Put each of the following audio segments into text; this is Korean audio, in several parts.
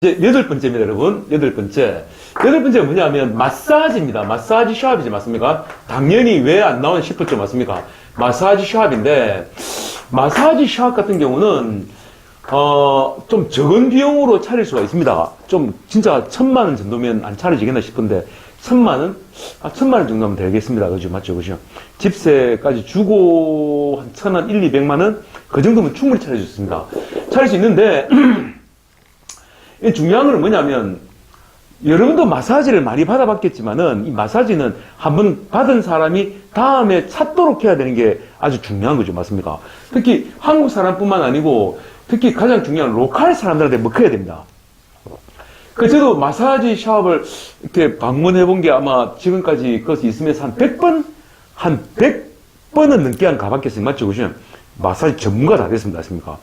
이제 여덟 번째입니다, 여러분. 여덟 번째. 여덟 번째가 뭐냐면, 마사지입니다. 마사지 샵이지, 맞습니까? 당연히 왜 안 나오나 싶을 줄 맞습니까? 마사지 샵인데, 마사지 샵 같은 경우는, 좀 적은 비용으로 차릴 수가 있습니다. 좀, 진짜 1,000만 원 정도면 안 차려지겠나 싶은데, 1,000만 원? 1,000만 원 정도면 되겠습니다. 그죠? 맞죠? 그죠? 집세까지 주고, 한 1,000원, 200만 원? 그 정도면 충분히 차릴 수 있습니다. 차릴 수 있는데, 중요한 건 뭐냐면, 여러분도 마사지를 많이 받아봤겠지만은, 이 마사지는 한번 받은 사람이 다음에 찾도록 해야 되는 게 아주 중요한 거죠. 맞습니까? 특히 한국 사람뿐만 아니고, 특히 가장 중요한 로컬 사람들한테 먹혀야 됩니다. 저도 마사지 샵을 이렇게 방문해 본 게 아마 지금까지 거기서 있으면서 한 100번? 한 100번은 넘게 한 가봤겠어요. 맞죠? 그죠? 마사지 전문가 다 됐습니다. 맞습니까?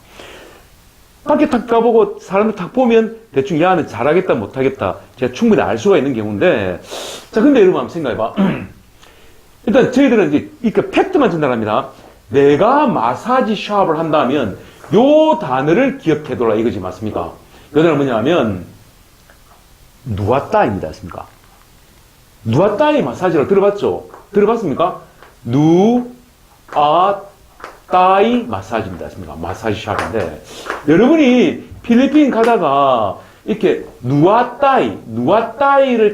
밖에 탁 가보고 사람들 탁 보면 대충 야는 잘하겠다 못하겠다 제가 충분히 알 수가 있는 경우인데, 자 근데 여러분 한번 생각해봐. 일단 저희들은 이제 이렇게 팩트만 전달합니다. 내가 마사지 샵을 한다면 요 단어를 기억해둬라 이거지. 맞습니까? 이 단어는 뭐냐면 누아따입니다. 맞습니까? 누아따이 마사지를 들어봤죠? 들어봤습니까? 따이 마사지입니다. 마사지 샵인데, 여러분이 필리핀 가다가 이렇게 누아따이를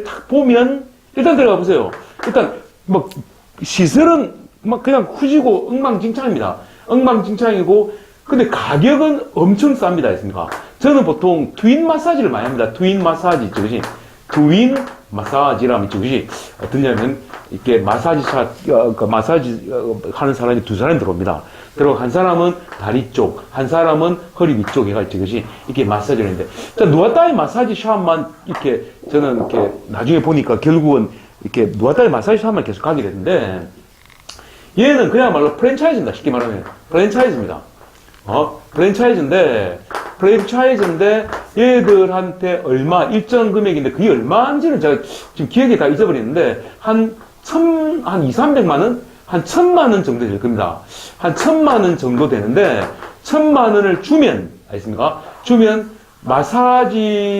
딱 보면, 일단 들어가 보세요. 일단, 시설은 그냥 후지고 엉망진창입니다. 엉망진창이고, 근데 가격은 엄청 쌉니다. 했습니까? 저는 보통 트윈 마사지를 많이 합니다. 트윈 마사지 있죠. 그치? 트윈 마사지라면 있죠. 그치? 어떠냐면, 이렇게 마사지 하는 사람이 두 사람이 들어옵니다. 그리고 한 사람은 다리 쪽, 한 사람은 허리 위쪽 해가지고 이것이 이렇게 마사지를 했는데, 자, 누아따이 마사지 샵만 이렇게 저는 이렇게 나중에 보니까 결국은 이렇게 누아따이 마사지 샵만 계속 가게 됐는데, 얘는 그야말로 프랜차이즈입니다. 쉽게 말하면. 프랜차이즈입니다. 프랜차이즈인데 얘들한테 얼마, 일정 금액인데 그게 얼마인지는 제가 지금 기억이 다 잊어버리는데, 한 200~300만 원? 한 1,000만 원 정도 될 겁니다. 한 1,000만 원 정도 되는데, 1,000만 원을 주면, 알겠습니까? 주면, 마사저를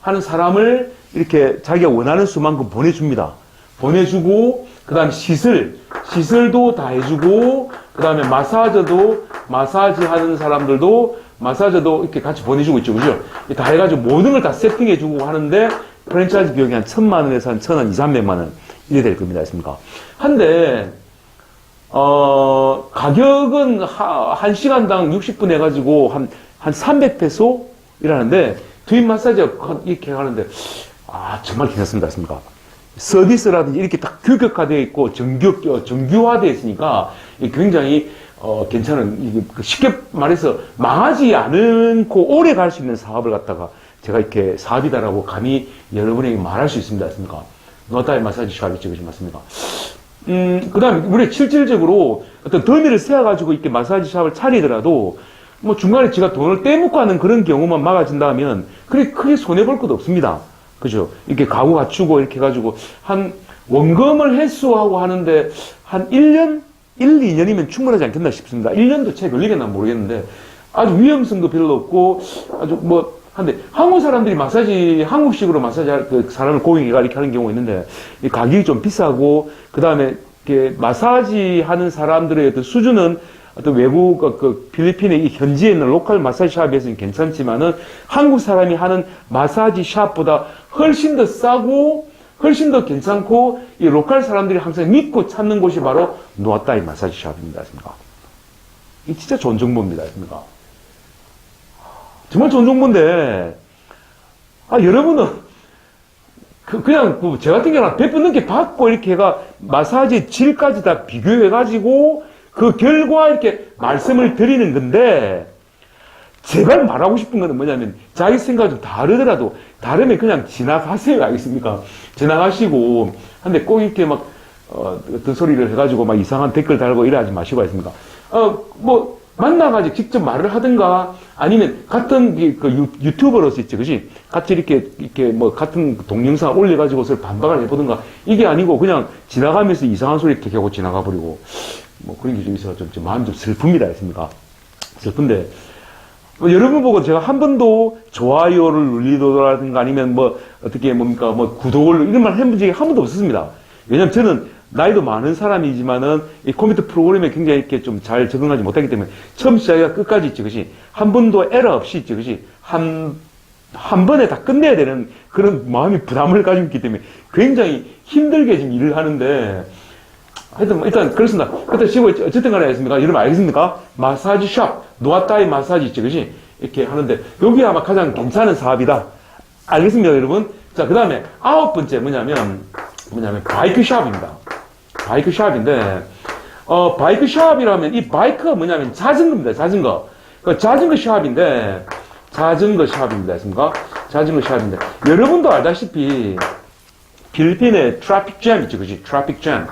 하는 사람을 이렇게 자기가 원하는 수만큼 보내줍니다. 보내주고, 그 다음에 시설도 다 해주고, 그 다음에 마사지 하는 사람들도, 마사저도 이렇게 같이 보내주고 있죠. 그죠? 다 해가지고 모든 걸 다 세팅해주고 하는데, 프랜차이즈 비용이 한 1,000만 원에서 한 1,000원, 200~300만 원. 이래 될 겁니다. 했습니까? 한데, 가격은 한 시간당 60분 해가지고 한 300페소? 이라는데, 트윈 마사지가 이렇게 하는데, 정말 괜찮습니다. 했습니까? 서비스라든지 이렇게 딱 규격화되어 있고, 정규화되어 있으니까, 굉장히, 괜찮은, 쉽게 말해서 망하지 않고 오래 갈 수 있는 사업을 갖다가 제가 이렇게 사업이다라고 감히 여러분에게 말할 수 있습니다. 했습니까? 누아따이 마사지 샵이죠. 그렇지 맞습니까? 그 다음에, 우리 실질적으로 어떤 더미를 세워가지고 이렇게 마사지 샵을 차리더라도, 중간에 제가 돈을 떼먹고 하는 그런 경우만 막아진다면, 그렇게 크게 손해볼 것도 없습니다. 그죠? 이렇게 가구 갖추고 이렇게 해가지고, 원금을 회수하고 하는데, 한 1년? 1~2년이면 충분하지 않겠나 싶습니다. 1년도 채 걸리겠나 모르겠는데, 아주 위험성도 별로 없고, 한데, 한국 사람들이 한국식으로 마사지 할, 사람을 고객이가 이렇게 하는 경우가 있는데, 이 가격이 좀 비싸고, 그 다음에, 이렇게 마사지 하는 사람들의 어떤 수준은 어떤 외국, 필리핀의 이 현지에 있는 로컬 마사지 샵에 비해서는 괜찮지만은, 한국 사람이 하는 마사지 샵보다 훨씬 더 싸고, 훨씬 더 괜찮고, 이 로컬 사람들이 항상 믿고 찾는 곳이 바로 누아따이 마사지 샵입니다. 이 진짜 좋은 정보입니다. 정말 좋은 정보인데, 여러분은, 그냥, 제 같은 경우는 100번 넘게 받고, 이렇게 해가, 마사지 질까지 다 비교해가지고, 그 결과 이렇게 말씀을 드리는 건데, 제발 말하고 싶은 거는 뭐냐면, 자기 생각이 좀 다르면 그냥 지나가세요. 알겠습니까? 지나가시고, 근데 꼭 이렇게 어떤 소리를 해가지고 이상한 댓글 달고 이러지 마시고 했습니까? 만나가지고 직접 말을 하든가, 아니면 같은 유튜버로서 있지, 그지? 같이 이렇게 같은 동영상 올려가지고 서로 반박을 해보든가, 이게 아니고 그냥 지나가면서 이상한 소리 이렇게 하고 지나가버리고, 그런 게 좀 있어서 좀 마음이 좀 슬픕니다. 했습니까? 슬픈데, 여러분 보고 제가 한 번도 좋아요를 눌리더라든가 아니면 뭐, 어떻게 뭡니까, 뭐, 구독을 이런 말 해본 적이 한 번도 없었습니다. 왜냐면 저는 나이도 많은 사람이지만은 이 컴퓨터 프로그램에 굉장히 이렇게 좀 잘 적응하지 못하기 때문에 처음 시작이가 끝까지 있지, 그것이. 한 번도 에러 없이 있지, 그것이. 한 번에 다 끝내야 되는 그런 마음이 부담을 가지고 있기 때문에 굉장히 힘들게 지금 일을 하는데, 하여튼, 일단, 그렇습니다. 그때 시고 어쨌든 간에 했습니까? 여러분 알겠습니까? 마사지 샵, 노아따이 마사지 있지, 그지? 이렇게 하는데, 여기 아마 가장 괜찮은 사업이다. 알겠습니다, 여러분? 자, 그 다음에 9번째 뭐냐면, 바이크 샵입니다. 바이크 샵인데, 바이크 샵이라면, 이 바이크가 뭐냐면 자전거입니다, 자전거. 자전거 샵인데, 자전거 샵입니다, 했습니까? 자전거 샵인데, 여러분도 알다시피, 필리핀에 트래픽 잼 있죠, 그지? 트래픽 잼.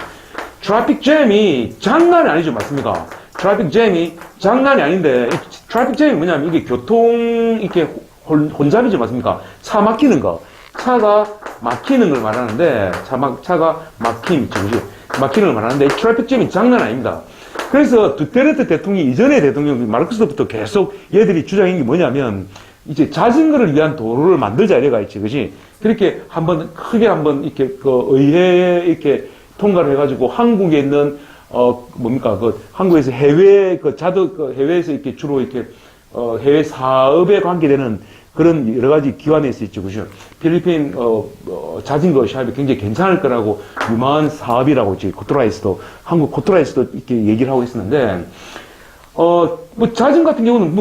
트래픽 잼이 장난이 아니죠, 맞습니까? 트래픽 잼이 장난이 아닌데, 이 트래픽 잼이 뭐냐면 이게 교통, 이렇게 혼잡이죠, 맞습니까? 차 막히는 거. 차가 막히는 걸 말하는데, 차가 막힘 있죠, 그지? 막히는 걸 말하는데, 이 트래픽 잼이 장난 아닙니다. 그래서 두테르테 대통령이 이전의 대통령, 마르크스부터 계속 얘들이 주장한 게 뭐냐면, 이제 자전거를 위한 도로를 만들자 이래가 있지, 그지? 그렇게 크게 이렇게, 의회에 이렇게 통과를 해가지고 한국에 있는, 한국에서 해외에서 이렇게 주로 이렇게, 해외 사업에 관계되는 그런 여러 가지 기관에서 있죠, 그죠? 필리핀, 자전거 샵이 굉장히 괜찮을 거라고 유망한 사업이라고 이제 한국 코토라에서도 이렇게 얘기를 하고 있었는데, 자전거 같은 경우는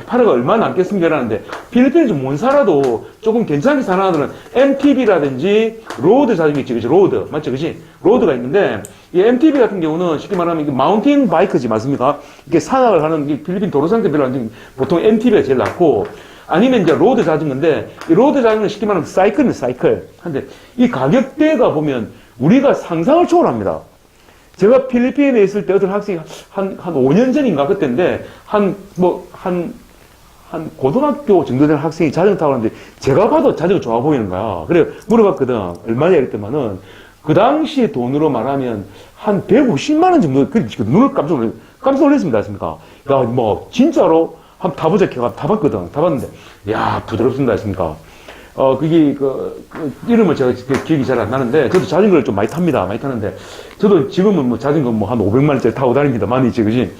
파라가 얼마나 남겠습니까? 라는데, 필리핀에 좀 못 살아도 조금 괜찮게 사는 아들은 MTB라든지, 로드 자전거 있지, 그치? 로드. 맞죠? 그치? 로드가 있는데, 이 MTB 같은 경우는 쉽게 말하면 이게 마운틴 바이크지, 맞습니까? 이게 산악을 하는, 필리핀 도로 상태 별로 안 좋은, 보통 MTB가 제일 낫고, 아니면 이제 로드 자전거인데, 이 로드 자전거는 쉽게 말하면 사이클은 사이클. 근데 이 가격대가 보면 우리가 상상을 초월합니다. 제가 필리핀에 있을 때 어떤 학생이 한 5년 전인가 그때인데, 한 고등학교 정도 되는 학생이 자전거 타고 가는데, 제가 봐도 자전거 좋아 보이는 거야. 그래, 물어봤거든. 얼마냐 이랬더만은, 그 당시 돈으로 말하면 한 150만원 정도, 눈을 깜짝 놀랐습니다. 했습니까? 야, 진짜로? 한번 타보자, 타봤거든. 타봤는데, 야, 부드럽습니다. 했습니까? 이름을 제가 기억이 잘 안 나는데, 저도 자전거를 좀 많이 탑니다. 많이 타는데, 저도 지금은 자전거 한 500만원짜리 타고 다닙니다. 많이 있지, 그지?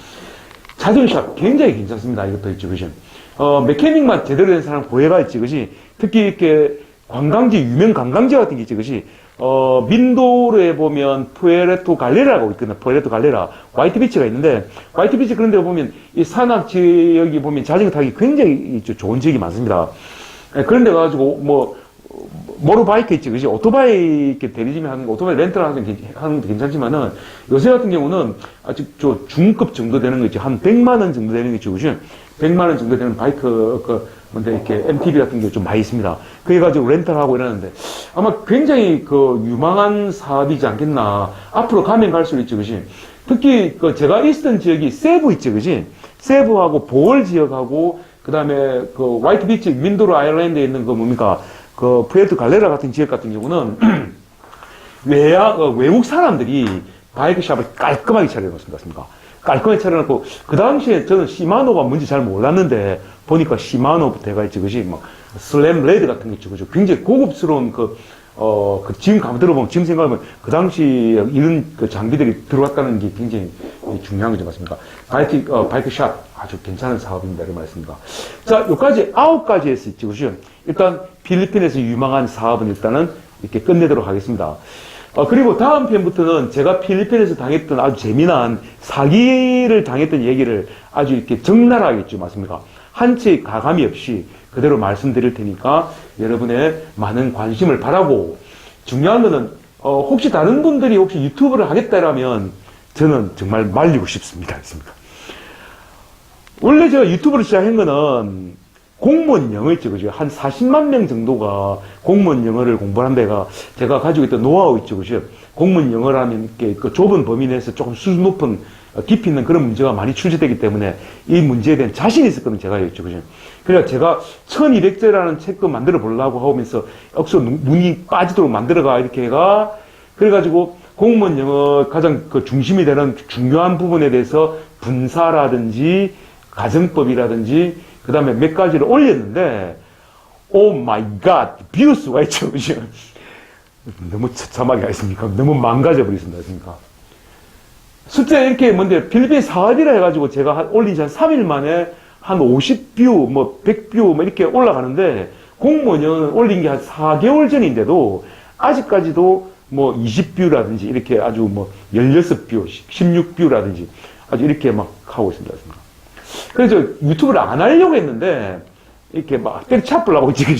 자전거 샵 굉장히 괜찮습니다. 이것도 있죠, 그지? 메케닉만 제대로 된 사람 고해가 있지, 그지? 특히 이렇게 유명 관광지 같은 게 있지, 그지? 민도르에 보면 푸에르토 갈레라라고 있거든요. 푸에르토 갈레라. 화이트비치가 있는데, 화이트비치 그런 데 보면 이 산악 지역이 보면 자전거 타기 굉장히 좋은 지역이 많습니다. 그런 데 가가지고, 모터바이크 있지, 그지? 오토바이 이렇게 대리점에 하는 거, 오토바이 렌트를 하는 것도 괜찮지만은, 요새 같은 경우는 아직 중급 정도 되는 거 있지. 한 100만원 정도 되는 거 있지, 그지? 100만원 정도 되는 바이크, 이렇게 MTB 같은 게 좀 많이 있습니다. 그래가지고 렌탈 하고 이러는데, 아마 굉장히 유망한 사업이지 않겠나. 앞으로 가면 갈수록 있지, 그지? 특히 제가 있었던 지역이 세부 있지, 그지? 세부하고 보월 지역하고, 그 다음에 화이트 비치, 민도르 아일랜드에 있는 푸에르토 갈레라 같은 지역 같은 경우는 외국 사람들이 바이크 샵을 깔끔하게 차려놓습니다. 깔끔하게 차려놓고, 그 당시에 저는 시마노가 뭔지 잘 몰랐는데, 보니까 시마노부터 해가 있지, 그지? 슬램 레드 같은 게 있죠, 그죠? 굉장히 고급스러운 지금 가만 들어보면, 지금 생각하면, 그 당시 이런 장비들이 들어왔다는 게 굉장히 중요한 거죠, 맞습니까? 바이크 샵, 아주 괜찮은 사업입니다, 이런 말씀입니다. 자, 여기까지 9가지 했었죠, 그죠? 일단, 필리핀에서 유망한 사업은 일단은 이렇게 끝내도록 하겠습니다. 그리고 다음 편부터는 제가 필리핀에서 당했던 아주 재미난 사기를 당했던 얘기를 아주 이렇게 적나라하게 했죠, 맞습니까? 한치 가감이 없이 그대로 말씀드릴 테니까 여러분의 많은 관심을 바라고, 중요한 거는, 혹시 다른 분들이 혹시 유튜브를 하겠다라면 저는 정말 말리고 싶습니다. 했습니다. 원래 제가 유튜브를 시작한 거는 공무원 영어 있죠, 그죠? 한 40만 명 정도가 공무원 영어를 공부한 데가 제가 가지고 있던 노하우 있죠, 그죠? 공무원 영어라면 이렇게 좁은 범위 내에서 조금 수준 높은 깊이 있는 그런 문제가 많이 출제되기 때문에 이 문제에 대한 자신이 있었거든요, 제가 했죠, 그죠? 그래서 제가 1200제라는 책도 만들어 보려고 하면서 억수 눈이 빠지도록 만들어가, 이렇게 해가, 그래가지고 공무원 영어 가장 중심이 되는 중요한 부분에 대해서 분사라든지 가정법이라든지 그 다음에 몇 가지를 올렸는데, 오 마이 갓, 뷰수가 있죠. 그죠? 너무 처참하게 하겠습니까? 너무 망가져 버리겠습니다. 그러니까. 숫자 이렇게 뭔데, 필리핀 사업이라 해가지고 제가 올린 지 한 3일 만에 한 50뷰, 뭐 100뷰, 뭐 이렇게 올라가는데, 공무원은 올린 게 한 4개월 전인데도, 아직까지도 뭐 20뷰라든지 이렇게 아주 뭐 16뷰, 16뷰라든지 아주 이렇게 막 하고 있습니다. 그래서 유튜브를 안 하려고 했는데, 이렇게 막 때려잡으려고 지금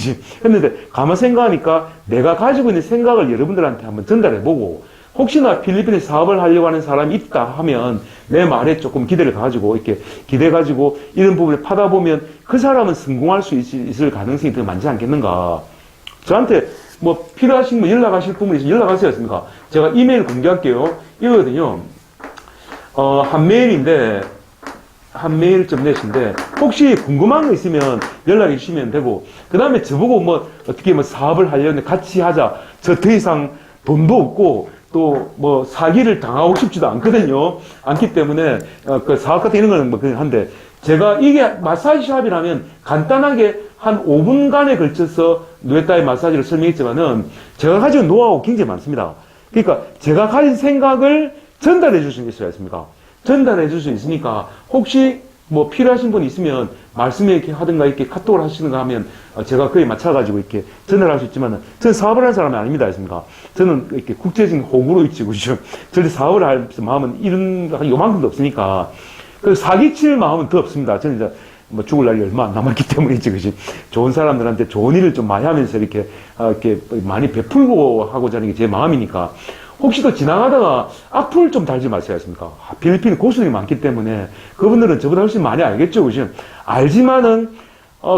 했는데, 가만 생각하니까 내가 가지고 있는 생각을 여러분들한테 한번 전달해보고, 혹시나 필리핀에 사업을 하려고 하는 사람이 있다 하면 내 말에 조금 기대를 가지고 이렇게 기대 가지고 이런 부분을 파다 보면 그 사람은 성공할 수 있을 가능성이 더 많지 않겠는가. 저한테 뭐 필요하신 분 연락하실 분이 있으면 연락하세요. 했습니까? 제가 이메일 공개할게요. 이거거든요. 한 메일인데 한 메일 좀 내신데 혹시 궁금한 거 있으면 연락해 주시면 되고 그 다음에 저보고 뭐 어떻게 뭐 사업을 하려는데 같이 하자. 저 더 이상 돈도 없고 또 뭐 사기를 당하고 싶지도 않거든요. 않기 때문에 그 사업 같은 이런 거는 뭐 그냥 한데 제가 이게 마사지 샵이라면 간단하게 한 5분간에 걸쳐서 누에타이 마사지를 설명했지만은 제가 가진 노하우가 굉장히 많습니다. 그러니까 제가 가진 생각을 전달해 줄 수 있어야 했습니까? 전달해 줄 수 있으니까 혹시 뭐 필요하신 분 있으면 말씀에 이렇게 하든가 이렇게 카톡을 하시는가 하면 제가 그에 맞춰가지고 이렇게 전달할 수 있지만은 저는 사업을 하는 사람이 아닙니다. 했습니까? 저는 이렇게 국제적인 호구로 있지, 그죠? 절대 사업을 할 마음은 이런, 요만큼도 없으니까. 그 사기칠 마음은 더 없습니다. 저는 이제 뭐 죽을 날이 얼마 안 남았기 때문이지, 그지? 좋은 사람들한테 좋은 일을 좀 많이 하면서 이렇게 많이 베풀고 하고자 하는 게 제 마음이니까. 혹시 또 지나가다가 악플 좀 달지 마세요. 했습니까? 필리핀 고수들이 많기 때문에 그분들은 저보다 훨씬 많이 알겠죠. 그죠? 알지만은,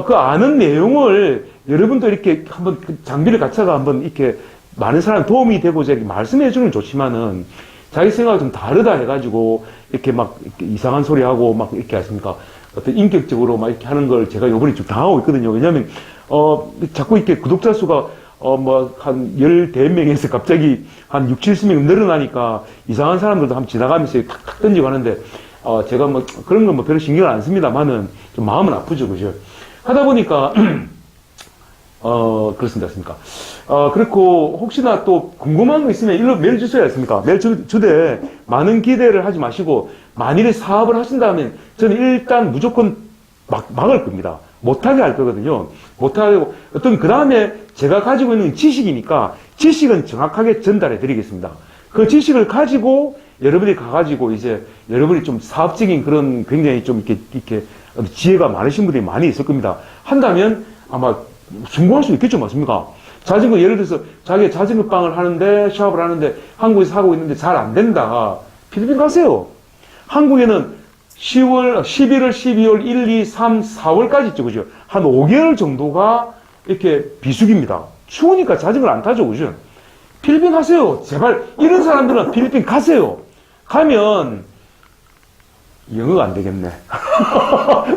그 아는 내용을 여러분도 이렇게 한번 그 장비를 갖춰가 한번 이렇게 많은 사람 도움이 되고자 이렇게 말씀해 주는 좋지만은 자기 생각이 좀 다르다 해가지고 이렇게 막 이렇게 이상한 소리 하고 막 이렇게 하십니까? 어떤 인격적으로 막 이렇게 하는 걸 제가 요번에 좀 당하고 있거든요. 왜냐면, 자꾸 이렇게 구독자 수가 한 14명에서 갑자기 한 6, 70명 늘어나니까 이상한 사람들도 한번 지나가면서 탁탁 던지고 하는데, 제가 뭐 그런 건 뭐 별로 신경을 안 씁니다만은 좀 마음은 아프죠. 그죠? 하다 보니까, 그렇습니다. 습니까? 그렇고, 혹시나 또 궁금한 거 있으면 일로 메일 주셔야 했습니까? 메일 주되 많은 기대를 하지 마시고, 만일에 사업을 하신다면 저는 일단 무조건 막을 겁니다. 못하게 할 거거든요. 못하고, 그 다음에 제가 가지고 있는 지식이니까 지식은 정확하게 전달해 드리겠습니다. 그 지식을 가지고 여러분이 가가지고 이제 여러분이 좀 사업적인 그런 굉장히 좀 이렇게 지혜가 많으신 분들이 많이 있을 겁니다. 한다면 아마 성공할 수 있겠죠. 맞습니까? 자전거, 예를 들어서 자기가 자전거 빵을 하는데, 샵을 하는데 한국에서 하고 있는데 잘 안 된다. 필리핀 가세요. 한국에는 11월, 12월, 1, 2, 3, 4월까지 있죠. 그죠? 한 5개월 정도가 이렇게 비수기입니다. 추우니까 자전거를 안 타죠. 그죠? 필리핀 가세요. 제발, 이런 사람들은 필리핀 가세요. 가면, 영어가 안 되겠네.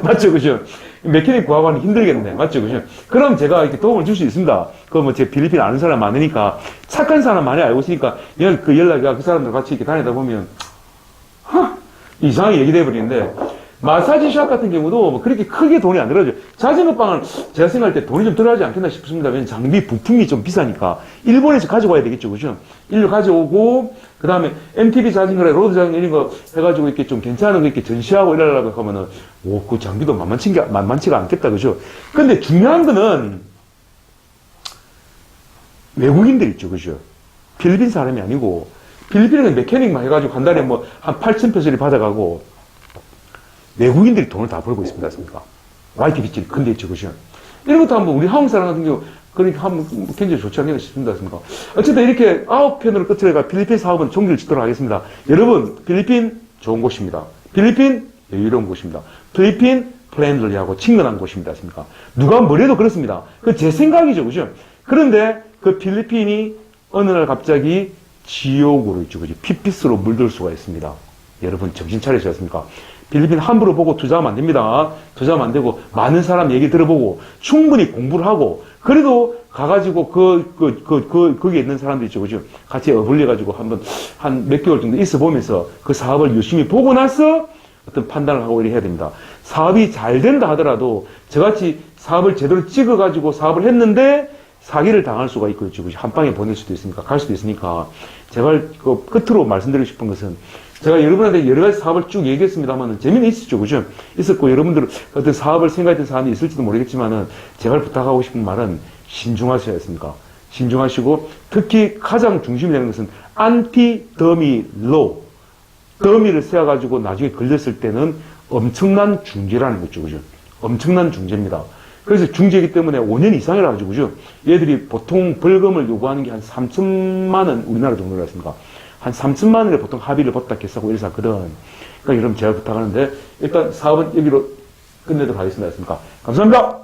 맞죠? 그죠? 메케닉 구하고 하는 힘들겠네. 맞죠? 그죠? 그럼 제가 이렇게 도움을 줄 수 있습니다. 뭐 제 필리핀 아는 사람 많으니까, 착한 사람 많이 알고 있으니까, 그 연락이 그 사람들 같이 이렇게 다니다 보면, 이상하게 얘기돼 버리는데, 마사지 샵 같은 경우도 뭐 그렇게 크게 돈이 안 들어가죠. 자전거 빵은 제가 생각할 때 돈이 좀 들어가지 않겠나 싶습니다. 왜냐면 장비 부품이 좀 비싸니까. 일본에서 가져와야 되겠죠. 그죠? 일로 가져오고, 그 다음에 MTB 자전거나 로드 자전거 이런 거 해가지고 이렇게 좀 괜찮은 거 이렇게 전시하고 이러려고 하면은, 그 장비도 만만치가 않겠다. 그죠? 근데 중요한 거는 외국인들 있죠. 그죠? 필리핀 사람이 아니고, 필리핀은 메케닉만 해가지고 한 달에 뭐 한 8,000페소를 받아가고 외국인들이 돈을 다 벌고 있습니다. 습니까? YTBC 큰데 있죠. 그죠? 이런 것도 한번 우리 한국 사람 같은 경우 그러니까 한번 굉장히 좋지 않겠나 싶습니다. 습니까? 어쨌든 이렇게 9편으로 끝을 해가 필리핀 사업은 종기를 짓도록 하겠습니다. 여러분, 필리핀 좋은 곳입니다. 필리핀 여유로운 곳입니다. 필리핀 플랜들리하고 친근한 곳입니다. 습니까? 누가 뭐래도 그렇습니다. 그 제 생각이죠. 그죠? 그런데 그 필리핀이 어느 날 갑자기 지옥으로 있죠. 그죠? 피피스로 물들 수가 있습니다. 여러분 정신 차리셨습니까? 필리핀 함부로 보고 투자하면 안 됩니다. 투자하면 안 되고 많은 사람 얘기 들어보고 충분히 공부를 하고 그래도 가가지고 거기에 있는 사람들 있죠. 그죠? 같이 어울려가지고 한 몇 개월 정도 있어 보면서 그 사업을 열심히 보고 나서 어떤 판단을 하고 이렇게 해야 됩니다. 사업이 잘 된다 하더라도 저같이 사업을 제대로 찍어가지고 사업을 했는데 사기를 당할 수가 있고, 한 방에 보낼 수도 있으니까, 갈 수도 있으니까, 제발 그 끝으로 말씀드리고 싶은 것은, 제가 여러분한테 여러 가지 사업을 쭉 얘기했습니다만, 재미는 있었죠, 그죠? 있었고, 여러분들 어떤 사업을 생각했던 사람이 있을지도 모르겠지만은, 제발 부탁하고 싶은 말은 신중하셔야 했습니까? 신중하시고, 특히 가장 중심이 되는 것은, 안티 더미 로. 더미를 세워가지고 나중에 걸렸을 때는 엄청난 중죄라는 거죠, 그죠? 엄청난 중죄입니다. 그래서 중죄이기 때문에 5년 이상이라 가지고, 그죠? 얘들이 보통 벌금을 요구하는 게 한 3천만 원, 우리나라 정도로 했습니까? 한 3천만 원에 보통 합의를 봤다 했었고, 이래서 하거든. 그러니까 여러분 제가 부탁하는데, 일단 사업은 여기로 끝내도록 하겠습니다. 감사합니다.